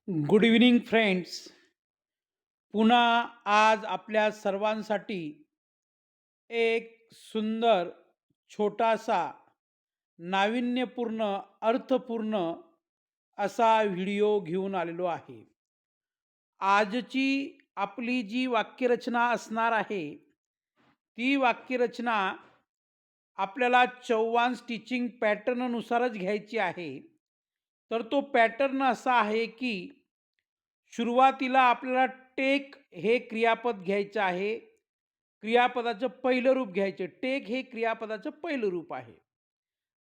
Good evening friends. पुन्हा आज आपल्या सर्वांसाठी एक सुंदर, छोटासा, नाविन्यपूर्ण, अर्थपूर्ण असा व्हिडिओ घेऊन आलेलो आहे. आजची आपली जी वाक्यरचना असणार आहे, ती वाक्यरचना आपल्याला चौवांश टीचिंग पॅटर्ननुसारच घ्यायची आहे. तर तो पॅटर्न असा आहे की सुरुवातीला आपल्याला टेक हे क्रियापद घ्यायचं आहे. क्रियापदाचं पहिलं रूप घ्यायचं. टेक हे क्रियापदाचं पहिलं रूप आहे.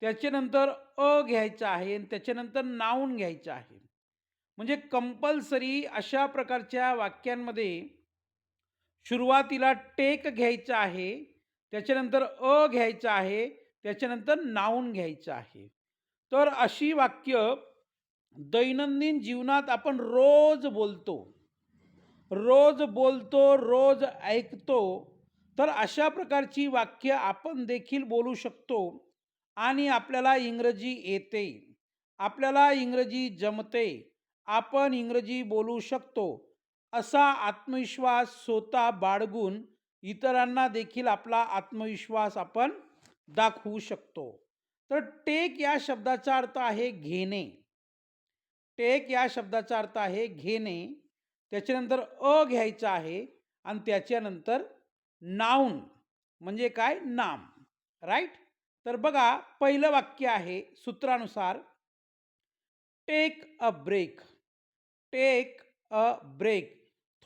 त्याच्यानंतर घ्यायचं आहे आणि त्याच्यानंतर नाऊन घ्यायचं आहे. म्हणजे कंपल्सरी अशा प्रकारच्या वाक्यांमध्ये सुरुवातीला टेक घ्यायचं आहे, त्याच्यानंतर घ्यायचं आहे, त्याच्यानंतर नाऊन घ्यायचं आहे. तर अशी वाक्य दैनंदिन जीवनात आपण रोज बोलतो. रोज बोलतो, रोज ऐकतो. तर अशा प्रकारची वाक्य आपण देखील बोलू शकतो आणि आपल्याला इंग्रजी येते. आपल्याला इंग्रजी जमते. आपण इंग्रजी बोलू शकतो. असा आत्मविश्वास स्वतः बाळगून इतरांना देखील आपला आत्मविश्वास आपण दाखवू शकतो. तर टेक या शब्दाचा अर्थ आहे घेणे. टेक या शब्दाचा अर्थ आहे घेणे. त्याच्यानंतर घ्यायचा आहे आणि त्याच्यानंतर नाउन म्हणजे काय? नाम. राईट? तर बघा पहिलं वाक्य आहे सूत्रानुसार take a break. Take a break.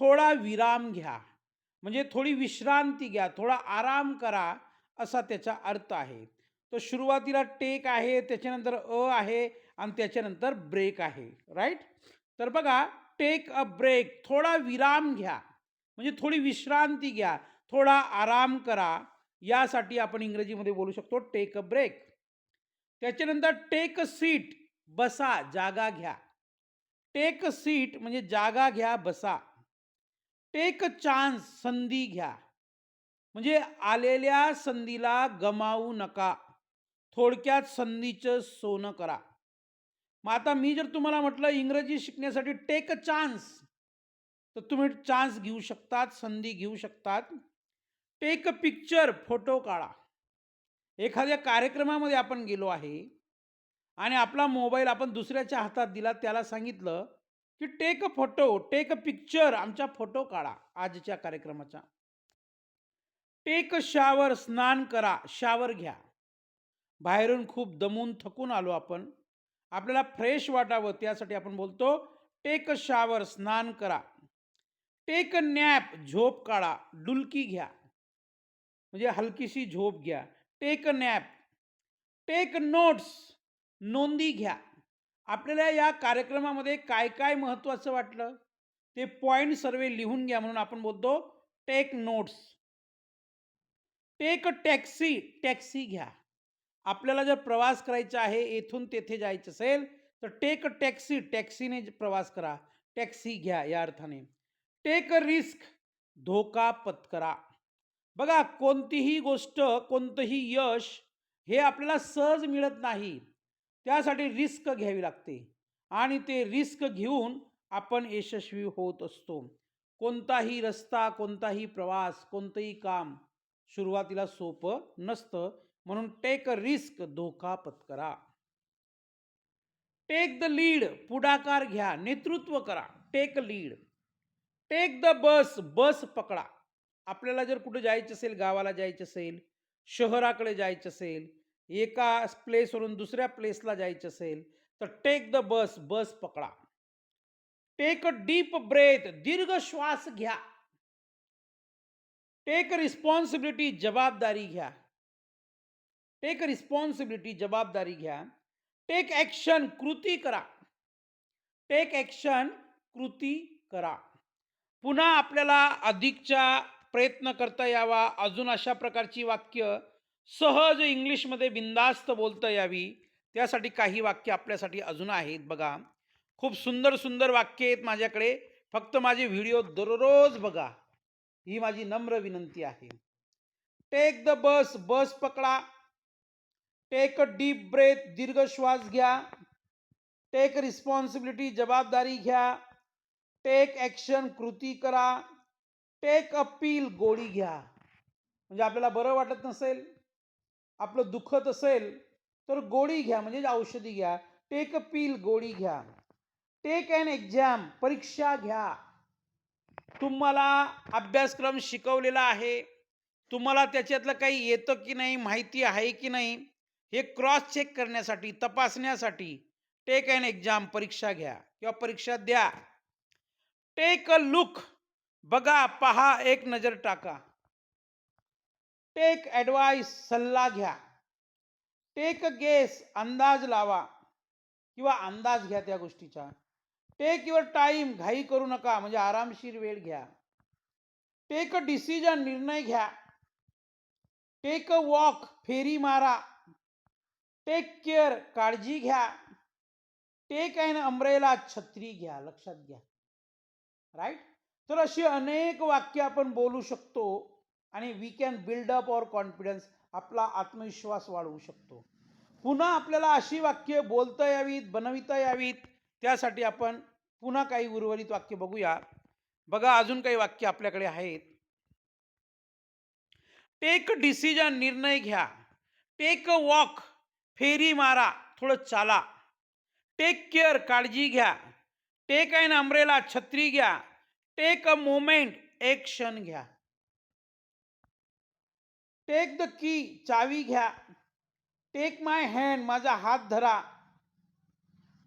थोडा विराम घ्या. म्हणजे थोडी विश्रांती घ्या, थोडा आराम करा असा त्याचा अर्थ आहे. तर सुरुवातीला टेक आहे, त्याच्यानंतर आहे आणि त्याच्यानंतर ब्रेक आहे. राईट? तर बघा टेक अ ब्रेक थोडा विराम घ्या. म्हणजे थोडी विश्रांती घ्या, थोडा आराम करा. यासाठी आपण इंग्रजीमध्ये बोलू शकतो टेक अ ब्रेक. त्याच्यानंतर टेक अ सीट बसा, जागा घ्या. टेक अ सीट म्हणजे जागा घ्या, बसा. टेक अ चान्स संधी घ्या. म्हणजे आलेल्या संधीला गमावू नका. थोडक्यात संधीचं सोनं करा. मग आता मी जर तुम्हाला म्हटलं इंग्रजी शिकण्यासाठी टेक अ चान्स, तर तुम्ही चान्स घेऊ शकतात, संधी घेऊ शकतात. टेक अ पिक्चर फोटो काढा. एखाद्या कार्यक्रमामध्ये आपण गेलो आहे आणि आपला मोबाईल आपण दुसऱ्याच्या हातात दिला, त्याला सांगितलं की take a photo, take a picture, आमचा फोटो काढा आजच्या कार्यक्रमाचा. टेक अ शॉवर स्नान करा, शॉवर घ्या. बाहेरून खूप दमून थकून आलो आपण. आपल्याला फ्रेश वाटावं त्यासाठी आपण बोलतो टेक अ शॉवर स्नान करा. टेक अ नॅप झोप काढा, डुलकी घ्या. म्हणजे हलकीशी झोप घ्या. Take a nap. Take notes नोंदी घ्या. आपल्याला या कार्यक्रमामध्ये काय काय महत्त्वाचं वाटलं ते पॉइंट सर्वे लिहून घ्या म्हणून आपण बोलतो take notes. Take a taxi taxi घ्या. आपल्याला जर प्रवास करायचा आहे येथून तेथे जायचं असेल तर टेक अ टॅक्सी टॅक्सीने प्रवास करा. टॅक्सी घ्या या अर्थाने. टेक अ रिस्क धोका पत्करा. बघा कोणतीही गोष्ट, कोणतंही यश हे आपल्याला सहज मिळत नाही. त्यासाठी रिस्क घ्यावी लागते आणि ते रिस्क घेऊन आपण यशस्वी होत असतो. कोणताही रस्ता, कोणताही प्रवास, कोणतंही काम सुरुवातीला सोपं नसतं. म्हणून टेक अ रिस्क धोका पत्करा. टेक द लीड पुढाकार घ्या, नेतृत्व करा. Take lead. Take the bus bus पकडा. आपल्याला जर कुठे जायचं असेल, गावाला जायचं असेल, शहराकडे जायचं असेल, एका प्लेसवरून दुसऱ्या प्लेसला जायचं असेल, तर टेक द बस बस पकडा. टेक अ डीप ब्रेथ दीर्घ श्वास घ्या. टेक रिस्पॉन्सिबिलिटी जबाबदारी घ्या. टेक रिस्पॉन्सिबिलिटी जबाबदारी घ्या. टेक ॲक्शन कृती करा. टेक ॲक्शन कृती करा. पुन्हा आपल्याला अधिकचा प्रयत्न करता यावा, अजून अशा प्रकारची वाक्य सहज इंग्लिशमध्ये बिनधास्त बोलता यावी, त्यासाठी काही वाक्य आपल्यासाठी अजून आहेत बघा. खूप सुंदर सुंदर वाक्य आहेत माझ्याकडे. फक्त माझे व्हिडिओ दररोज बघा, ही माझी नम्र विनंती आहे. टेक द बस बस पकडा. टेक अ डीप ब्रेथ दीर्घ श्वास घ्या. टेक रिस्पॉन्सिबिलिटी, जबाबदारी घ्या. टेक ॲक्शन, कृती करा. टेक अ पिल, गोळी घ्या. म्हणजे आपल्याला बरं वाटत नसेल, आपलं दुखत असेल, तर गोळी घ्या, म्हणजे औषधी घ्या. टेक अ पिल, गोळी घ्या. टेक ॲन एक्झाम, परीक्षा घ्या. तुम्हाला अभ्यासक्रम शिकवलेला आहे, तुम्हाला त्याच्यातलं काही येतं की नाही, माहिती आहे की नाही, हे क्रॉस चेक करण्यासाठी, तपासण्यासाठी टेक ॲन एक्झाम, परीक्षा घ्या किंवा परीक्षा द्या. टेक अ लुक, बघा, पहा, एक नजर टाका. टेक ॲडवाइस, सल्ला घ्या. टेक अ गेस, अंदाज लावा किंवा अंदाज घ्या त्या गोष्टीचा. टेक युअर टाईम, घाई करू नका, म्हणजे आरामशीर वेळ घ्या. टेक अ डिसिजन, निर्णय घ्या. टेक अ वॉक, फेरी मारा. टेक केअर, काळजी घ्या. टेक ॲन अम्ब्रेला, छत्री घ्या. लक्षात घ्या. राईट. तर अशी अनेक वाक्य आपण बोलू शकतो आणि we can build up our confidence, आपला आत्मविश्वास वाढवू शकतो. पुन्हा आपल्याला अशी वाक्य बोलता यावीत, बनविता यावीत, त्यासाठी आपण पुन्हा काही उर्वरित वाक्य बघूया. बघा, अजून काही वाक्य आपल्याकडे आहेत. टेक डिसिजन, निर्णय घ्या. टेक अ वॉक, फेरी मारा, थोडं चाला. टेक केअर, काळजी घ्या. टेक ॲन अम्ब्रेला, छत्री घ्या. टेक अ मोमेंट, एक क्षण घ्या. टेक द की, चावी घ्या. टेक माय हँड, माझा हात धरा.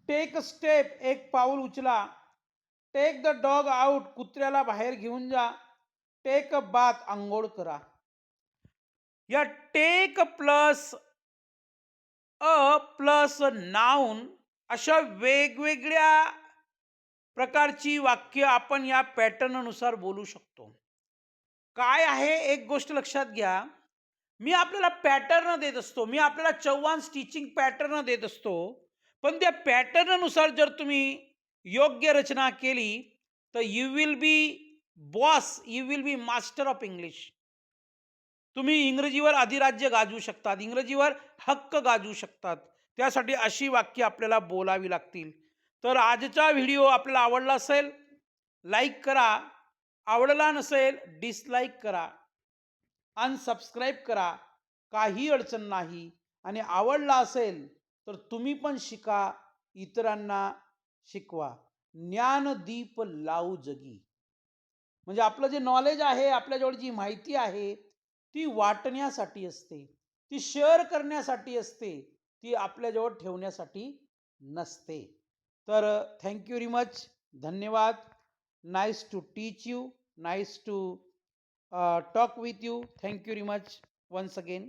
टेक अ स्टेप, एक पाऊल उचला. टेक द डॉग आउट, कुत्र्याला बाहेर घेऊन जा. टेक अ बाथ, अंघोळ करा. या टेक प्लस अ प्लस नाऊन अशा वेगवेगळ्या प्रकारची वाक्य आपण या पॅटर्ननुसार बोलू शकतो. काय आहे, एक गोष्ट लक्षात घ्या. मी आपल्याला पॅटर्न देत असतो, मी आपल्याला चव्हाण स्टिचिंग पॅटर्न देत असतो, पण त्या पॅटर्ननुसार जर तुम्ही योग्य रचना केली, तर you will be boss, you will be master of English. तुम्ही इंग्रजीवर अधिराज्य गाजवू शकतात, इंग्रजीवर हक्क गाजवू शकतात. त्यासाठी अशी वाक्य आपल्याला बोलावी लागतील. तर आजचा व्हिडिओ आपल्याला आवडला असेल, लाईक करा. आवडला नसेल, डिसलाईक करा. अनसबस्क्राईब करा. काही अडचण नाही. आणि आवडला असेल तर तुम्ही पण शिका, इतरांना शिकवा. ज्ञानदीप लावू जगी. म्हणजे आपलं जे नॉलेज आहे, आपल्याजवळ जी माहिती आहे, ती वाटण्यासाठी असते, ती शेअर करण्यासाठी असते, ती आपल्याजवळ ठेवण्यासाठी नसते. तर थँक यू व्हेरी मच. धन्यवाद. Nice to teach you, nice to talk with you. Thank you very much once again.